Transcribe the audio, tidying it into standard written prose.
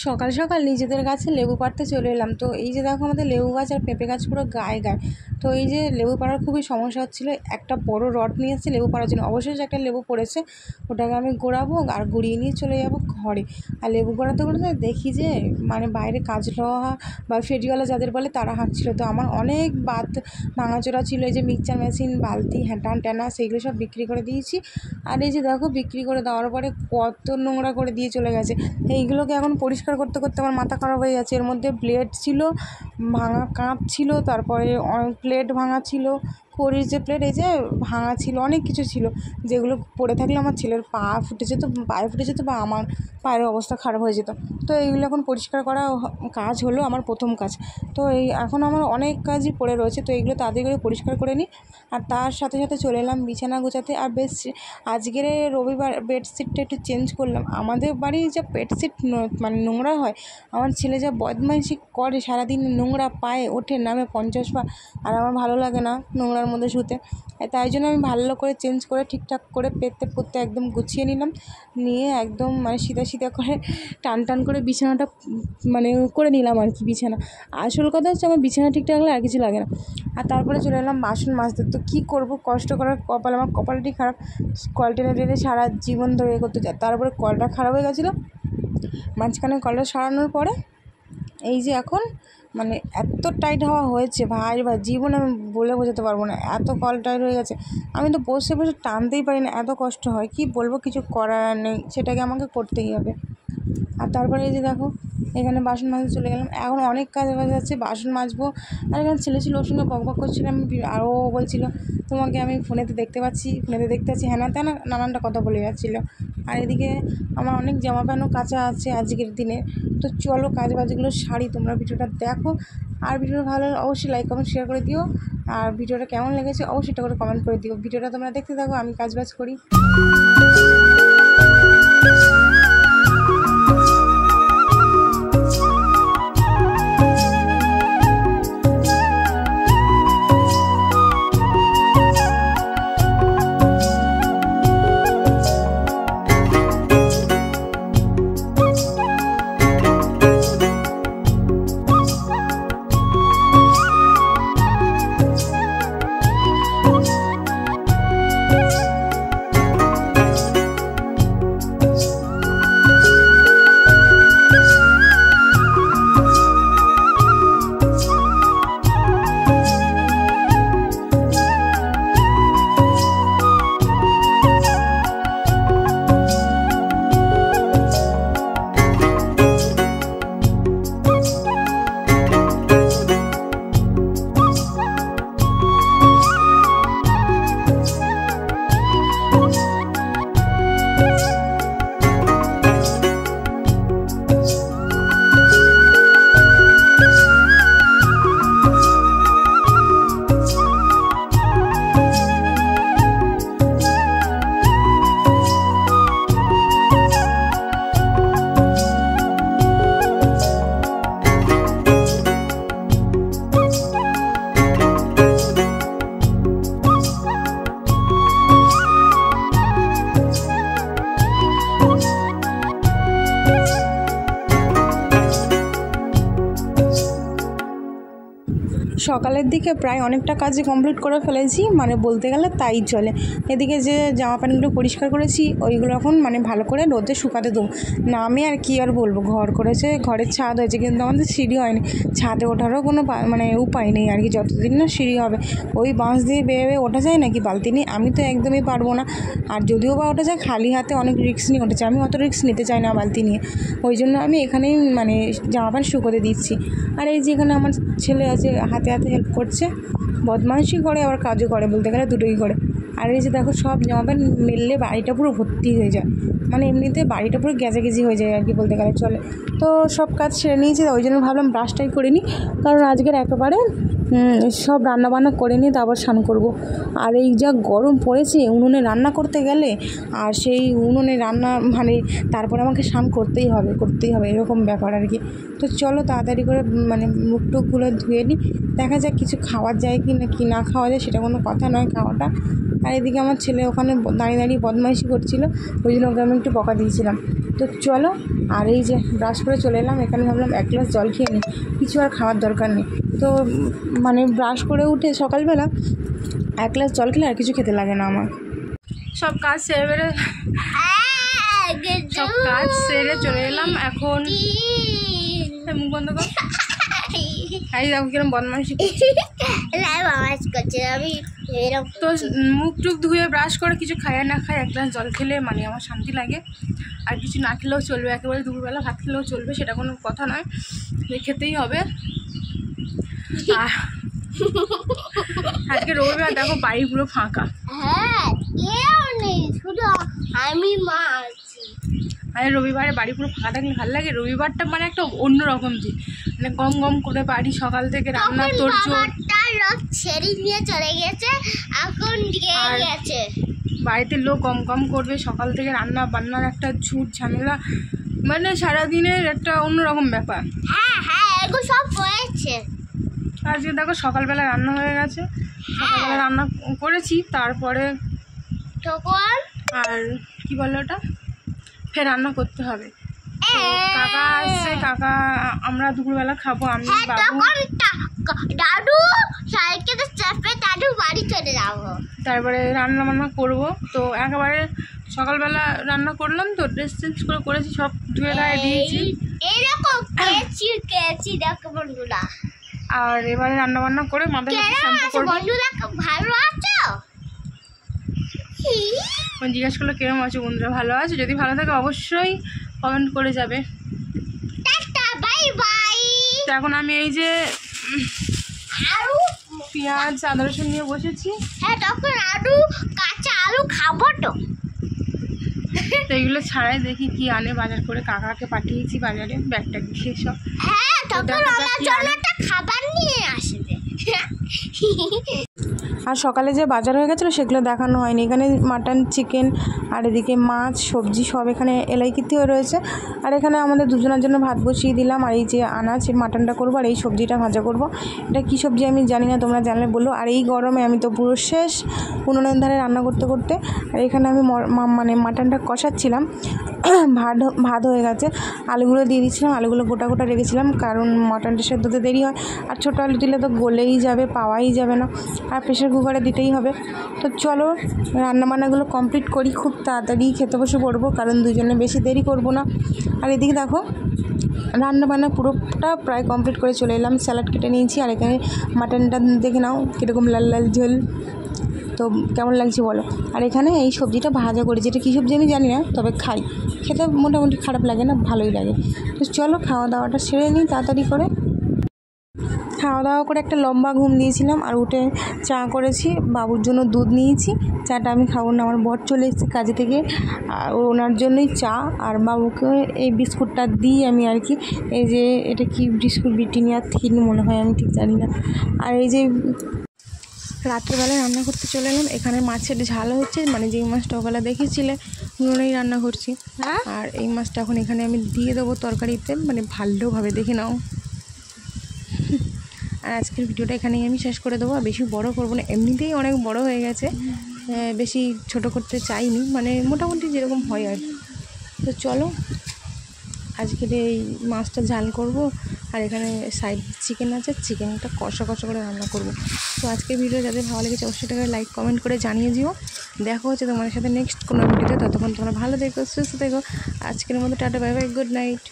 সকাল সকাল নিজেদের গাছে লেবু পাড়তে চলে এলাম। তো এই যে দেখো আমাদের লেবু গাছ আর পেঁপে গাছ পুরো গায়ে গায়ে। তো এই যে লেবু পাড়ার খুবই সমস্যা হচ্ছিলো, একটা বড় রড নিয়ে এসেছি লেবু পাড়ার জন্য। অবশেষে একটা লেবু পড়েছে, ওটাকে আমি গোড়াবো আর গুড়িয়ে নিয়ে চলে যাবো ঘরে। আর লেবু গোড়াতে গোড়াতে দেখি যে বাইরে কাজ লওয়া বা ফেরিওয়ালা যাদের বলে তারা হাঁটছিলো। তো আমার অনেক বাত ভাঙাচোরা ছিল, এই যে মিক্সচার মেশিন, বালতি, হ্যাঁটান ট্যানা সেইগুলো সব বিক্রি করে দিয়েছি। আর এই যে দেখো বিক্রি করে দেওয়ার পরে কত নোংরা করে দিয়ে চলে গেছে। এইগুলোকে এখন পরিষ্কার করতে করতে আমার মাথা খারাপ হয়ে যাচ্ছে। এর মধ্যে ব্লেড ছিল, ভাঙা কাঁচ ছিল, তারপরে প্লেট ভাঙা ছিল, খড়ির যে প্লেট এই যে ভাঙা ছিল, অনেক কিছু ছিল যেগুলো পড়ে থাকলে আমার ছেলের পায়ে ফুটে যেত বা আমার পায়ের অবস্থা খারাপ হয়ে যেত। তো এইগুলো এখন পরিষ্কার করা কাজ হলো আমার প্রথম কাজ। তো এখন আমার অনেক কাজই পড়ে রয়েছে, তো এইগুলো তাড়াতাড়ি করে পরিষ্কার করে নিই। আর তার সাথে সাথে চলে এলাম বিছানা গোছাতে। আর বেশ আজকের রবিবার বেডশিটটা একটু চেঞ্জ করলাম। আমাদের বাড়ির যা বেডশিট নোংরা হয়, আমার ছেলে যা বদমাইশি করে, সারাদিন নোংরা পায়ে ওঠে নামে 50 বার। আর আমার ভালো লাগে না নোংরার মধ্যে শুতে, তাই জন্য আমি ভালো করে চেঞ্জ করে ঠিকঠাক করে পেতে পড়তে একদম গুছিয়ে নিলাম। নিয়ে একদম সিধা সিধা করে টান টান করে বিছানাটা করে নিলাম আর কি। বিছানা আসল কথা হচ্ছে আমার বিছানা ঠিকঠাক হলে আর কিছু লাগে না। আর তারপরে চলে এলাম বাসন মাজতে। তো কী করবো, কষ্ট করার কপাল, আমার কপালটি খারাপ। কল টেনে টেনে সারা জীবন ধরে করতে যায়। তারপরে কলটা খারাপ হয়ে গেছিলো, মাঝখানে কলটা সারানোর পরে এই যে এখন এত টাইট হওয়া হয়েছে ভাই জীবনে আমি বলে বোঝাতে পারবো না, এত কল টাইট হয়ে গেছে। আমি তো বসে বসে টানতেই পারি না, এত কষ্ট হয়। কি বলবো, কিছু করার নেই, সেটাকে আমাকে করতেই হবে। আর তারপরে এই যে দেখো এখানে বাসন মাজতে চলে গেলাম। এখন অনেক কাজ আছে, বাসন মাজবো। আর এখানে ছেলে ছিল, ওর সঙ্গে বকবক করছিলাম। আরও বলছিল তোমাকে আমি ফোনেতে দেখতে পাচ্ছি, হ্যাঁ তা না নানানটা কথা বলে যাচ্ছিলো। আর এদিকে আমার অনেক জামা প্যান্টও কাচা আছে আজকের দিনে। তো চলো কাজ বাজগুলো সারি, তোমরা ভিডিওটা দেখো। আর ভিডিওটা ভালো হলে অবশ্যই লাইক কমেন্ট শেয়ার করে দিও। আর ভিডিওটা কেমন লেগেছে অবশ্যই এটা করে কমেন্ট করে দিও। ভিডিওটা তোমরা দেখতে থাকো, আমি কাজ বাজ করি। সকালের দিকে প্রায় অনেকটা কাজই কমপ্লিট করে ফেলেছি, বলতে গেলে তাই চলে। এদিকে যে জামা প্যান্টগুলো পরিষ্কার করেছি ওইগুলো এখন ভালো করে রোদে শুকাতে দেবো। না আমি আর কি আর বলবো, ঘর করেছে, ঘরের ছাদ হয়েছে, কিন্তু আমাদের সিঁড়ি হয়নি। ছাদে ওঠারও কোনো উপায় নেই আর কি, যতদিন না সিঁড়ি হবে। ওই বাঁশ দিয়ে বেয়ে বেয়ে ওঠা যায় নাকি বালতি নিয়ে, আমি তো একদমই পারবো না। আর যদিও বা ওঠা যায় খালি হাতে, অনেক রিস্ক নিয়ে উঠেছে, আমি অত রিস্ক নিতে চাই না বালতি নিয়ে। ওই জন্য আমি এখানেই জামা প্যান্ট শুকোতে দিচ্ছি। আর এই যে এখানে আমার ছেলে আছে, হাতে হাতে হেল্প করছে, বদমাইশি করে আবার কাজও করে, বলতে গেলে দুটোই করে। আর এই যে দেখো সব জামা প্যান্ট মেললে বাড়িটা পুরো ভর্তি হয়ে যায়, এমনিতে বাড়িটা পুরো গেজাগেজি হয়ে যায় আর কি, বলতে গেলে চলে। তো সব কাজ সেরে নিয়েছি, ওই জন্য ভাবলাম ব্রাশটাই করে নিই, কারণ আজকের একেবারে সব রান্নাবান্না করে নিয়ে তারপর স্নান করব। আর এই যা গরম পড়েছে উনুনে রান্না করতে গেলে, আর সেই উনুনে রান্না তারপরে আমাকে স্নান করতেই হবে এরকম ব্যাপার আর কি। তো চলো তাড়াতাড়ি করে মুখ টুকগুলো ধুয়ে নিই, দেখা যাক কিছু খাওয়ার যায় কি না খাওয়া যায় সেটা কোনো কথা নয় খাওয়াটা। আর এদিকে আমার ছেলে ওখানে দাঁড়িয়ে দাঁড়িয়ে বদমাইশি করছিল, ওই জন্য ওকে আমি একটু বকা দিয়েছিলাম। তো চলো, আর এই যে ব্রাশ করে চলে এলাম, এখানে ভাবলাম 1 গ্লাস জল খেয়ে নিই, কিছু আর খাওয়ার দরকার নেই। তো মানে ব্রাশ করে উঠে সকালবেলা 1 গ্লাস জল খেলে আর কিছু খেতে লাগে না আমার। সব কাজ সেরে চলে এলাম এখন। মুখ বন্ধ কর। এই দেখো কিরম বদমাইশি করছে। তো মুখ টুক ধুয়ে ব্রাশ করে কিছু খায় না খায় 1 গ্লাস জল খেলে মানে আমার শান্তি লাগে। আর কিছু না খেলেও চলবে, একেবারে দুপুরবেলা ভাত খেলেও চলবে, সেটা কোনো কথা নয়, খেতেই হবে। আর আজকে রবিবার, দেখো বাড়ি পুরো ফাঁকা। আরে রবিবারে বাড়ি পুরো ফাঁকা থাকলে ভালো লাগে। রবিবারটা মানে একটা অন্যরকম দিন, মানে গম গম করে বাড়ি সকাল থেকে রান্না তোড়জোড় নিয়ে চলে গেছে, এখন গেছে বাড়িতে লোক গম গম করবে, সকাল থেকে রান্না বান্নার একটা ঝুট ঝামেলা, মানে সারাদিনের একটা অন্যরকম ব্যাপার। এগুলো সব হয়েছে। আজকে দেখো সকালবেলা রান্না হয়ে গেছে, সকালবেলা রান্না করেছি, তারপরে আর কি বললো ওটা, ফের রান্না করতে হবে। কাকা আসছে, কাকা আমরা দুপুরবেলা খাবো, আমি বাবু দাদু সাইকেলে চাপে দাদু বাড়ি চলে যাবো, তারপরে রান্না বান্না করবো। তো একেবারে সকালবেলা রান্না করলাম, তো ড্রেস চেঞ্জ করেছি, সব ধুয়ে গায়ে দিয়েছি এরকম কেচি দেখো বন্ধুরা। আর এবারে রান্না বান্না করে মাথায় শ্যাম্পু করবো। বন্ধুরা ভালো আছো? জিজ্ঞাসা করলো কিরম আছো বন্ধুরা, ভালো আছে? যদি ভালো থাকে অবশ্যই কমেন্ট করে যাবে। Bye bye. তো এখন আমি এই যে পেঁয়াজ আদা রসুন নিয়ে বসেছি। তখন আলু কাঁচা আলু খাবো তো। তো এগুলো ছাড়াই দেখি কি আনে বাজার করে, কাকাকে পাঠিয়েছি বাজারে ব্যাগটা দিয়ে সব। তখন আমার জন্য একটা খাবার নিয়ে আসবে। আর সকালে যে বাজার হয়ে গেছিলো সেগুলো দেখানো হয়নি। এখানে মাটন, চিকেন, আর এদিকে মাছ, সবজি সব এখানে এলাইকিতে হয়ে রয়েছে। আর এখানে আমাদের দুজনের জন্য ভাত বসিয়ে দিলাম। আর এই যে আনাজ, মাটনটা করবো, আর এই সবজিটা ভাজা করব। এটা কী সবজি আমি জানি না, তোমরা জানলে বলো। আর এই গরমে আমি তো পুরো শেষ উনুনের ধারে রান্না করতে করতে। আর এখানে আমি মানে মাটনটা কষাচ্ছিলাম, ভাত হয়ে গেছে, আলুগুলো দিয়ে দিচ্ছিলাম, আলুগুলো গোটা গোটা রেখেছিলাম, কারণ মাটনটা সেদ্ধতে দেরি হয়, আর ছোটো আলু দিলে তো গলেই যাবে, পাওয়াই যাবে না, আর প্রেশার কুকারে দিতেই হবে। তো চলো রান্নাবান্নাগুলো কমপ্লিট করি, খুব তাড়াতাড়ি খেতে বসে পড়বো, কারণ দুজনে বেশি দেরি করব না। আর এদিকে দেখো রান্নাবান্না পুরোটা প্রায় কমপ্লিট করে চলে এলাম, স্যালাড কেটে নিয়েছি। আর এখানে মাটনটা দেখে নাও কীরকম লাল লাল ঝোল, তো কেমন লাগছে বলো। আর এখানে এই সবজিটা ভাজা করেছি, এটা কী সবজি আমি জানি না, তবে খাই, খেতে মোটামুটি খারাপ লাগে না, ভালোই লাগে। তো চলো খাওয়া দাওয়াটা সেরে নিই তাড়াতাড়ি করে। খাওয়া দাওয়া করে একটা লম্বা ঘুম দিয়েছিলাম, আর উঠে চা করেছি, বাবুর জন্য দুধ নিয়েছি। চাটা আমি খাবো না, আমার বর চলে এসেছে কাজে থেকে, আর ওনার জন্যই চা, আর বাবুকে এই বিস্কুটটা দিই আমি আর কি। এই যে এটা কি বিস্কুট, ব্রিটানিয়া থিন মনে হয়, আমি ঠিক জানি না। আর এই যে রাত্রেবেলায় রান্না করতে চলে এলাম, এখানে মাছের ঝাল হচ্ছে, মানে যেই মাছটা ওবেলা দেখেছিলে নুনেই রান্না করছি। আর এই মাছটা এখন এখানে আমি দিয়ে দেবো তরকারিতে, মানে ভালোভাবে দেখে নাও। আর আজকের ভিডিওটা এখানেই আমি শেষ করে দেবো, আর বেশি বড় করবো না, এমনিতেই অনেক বড় হয়ে গেছে, বেশি ছোট করতে চাইনি, মানে মোটামুটি যেরকম হয় আর কি। তো চলো আজকের এই মাছটা ঝাল করব, আর এখানে সাইড চিকেন আছে, চিকেনটা কষা কষা করে রান্না করব। তো আজকের ভিডিও যাদের ভালো লেগেছে অবশ্যই টাকা লাইক কমেন্ট করে জানিয়ে দিও। দেখা হচ্ছে তোমাদের সাথে নেক্সট কোনো ভিডিওতে, ততক্ষণ তোমরা ভালো থেকো, সুস্থ থেকো। আজকের মতো tata, bye bye, good night.